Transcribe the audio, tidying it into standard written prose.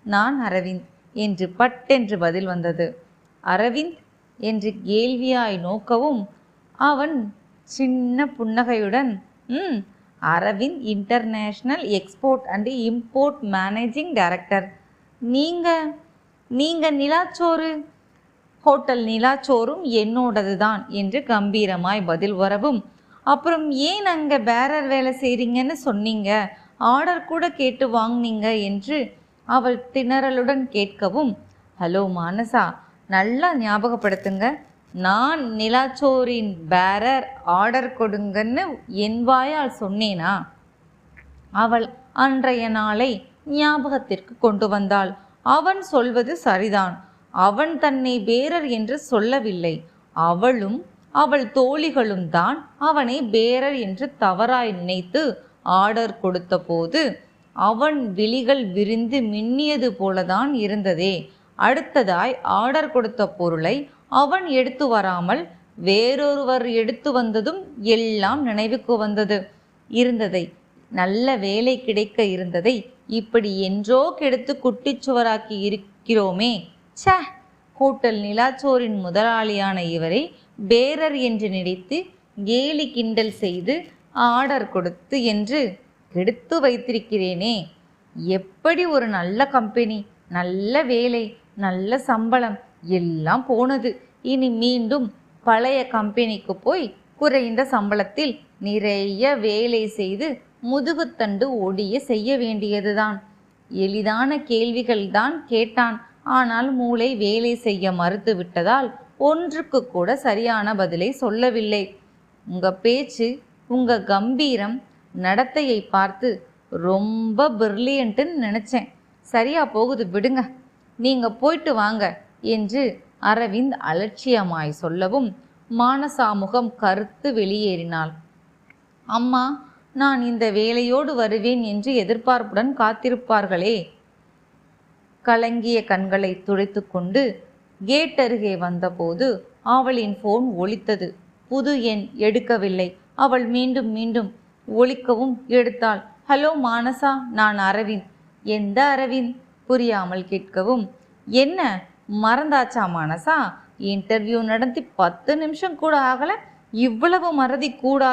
நான் அரவிந்த் என்று பட்டென்று பதில் வந்தது. அரவிந்த் என்று கேள்வியாய் நோக்கவும் அவன் சின்ன புன்னகையுடன் Aravind international export and import managing director. நீங்க நிலாச்சோறு? ஹோட்டல் நிலாச்சோறும் என்னோடது தான் என்று கம்பீரமாய் பதில் வரவும், அப்புறம் ஏன் அங்கே பேரர் வேலை செய்கிறீங்கன்னு சொன்னீங்க, ஆர்டர் கூட கேட்டு வாங்கினீங்க என்று அவள் திணறலுடன் கேட்கவும், ஹலோ மானசா, நல்லா ஞாபகப்படுத்துங்க, நான் நிலாச்சோரின் பேரர் ஆர்டர் கொடுங்கன்னு என் வாயால் சொன்னேனா? அவள் அன்றைய நாளை ஞாபகத்திற்கு கொண்டு வந்தாள். அவன் சொல்வது சரிதான். அவன் தன்னை பேரர் என்று சொல்லவில்லை. அவளும் அவள் தோழிகளும் தான் அவனை பேரர் என்று தவறாய் நினைத்து ஆர்டர் கொடுத்த போது அவன் விழிகள் விரிந்து மின்னியது போலதான் இருந்ததே. அடுத்ததாய் ஆர்டர் கொடுத்த பொருளை அவன் எடுத்து வராமல் வேறொருவர் எடுத்து வந்ததும் எல்லாம் நினைவுக்கு வந்தது. நல்ல வேலை கிடைக்க இருந்ததை இப்படி என்றோ கெடுத்து குட்டிச்சுவராக்கி இருக்கிறோமே. ச, ஹோட்டல் நிலாச்சோரின் முதலாளியான இவரை பேரர் என்று நினைத்து கேலி கிண்டல் செய்து ஆர்டர் கொடுத்து என்று கெடுத்து வைத்திருக்கிறேனே. எப்படி ஒரு நல்ல கம்பெனி, நல்ல வேலை, நல்ல சம்பளம் எல்லாம் போனது. இனி மீண்டும் பழைய கம்பெனிக்கு போய் குறைந்த சம்பளத்தில் நிறைய வேலை செய்து முதுகுத்தண்டு ஒடிய செய்ய வேண்டியதுதான். எளிதான கேள்விகள் தான் கேட்டான். ஆனால் மூளை வேலை செய்ய மறுத்து விட்டதால் ஒன்றுக்கு கூட சரியான பதிலை சொல்லவில்லை. உங்க பேச்சு, உங்க கம்பீரம், நடத்தையை பார்த்து ரொம்ப பிரில்லியன்ட்டுன்னு நினச்சேன். சரியா போகுது, விடுங்க, நீங்க போயிட்டு வாங்க என்று அரவிந்த் அலட்சியமாய் சொல்லவும் மானசா முகம் கருத்து வெளியேறினாள். அம்மா, நான் இந்த வேலையோடு வருவேன் என்று எதிர்பார்ப்புடன் காத்திருப்பார்களே. கலங்கிய கண்களை துடைத்து கொண்டு கேட் அருகே வந்தபோது அவளின் போன் ஒலித்தது. புது எண் எடுக்கவில்லை. அவள் மீண்டும் மீண்டும் ஒலிக்கவும் எடுத்தாள். ஹலோ மானசா, நான் அரவிந்த். எந்த அரவிந்த்? புரியாமல் கேட்கவும், என்ன மறந்தாச்சா மானசா? இன்டர்வியூ நடத்தி 10 நிமிஷம் கூட ஆகலை, இவ்வளவு மறதி கூடாது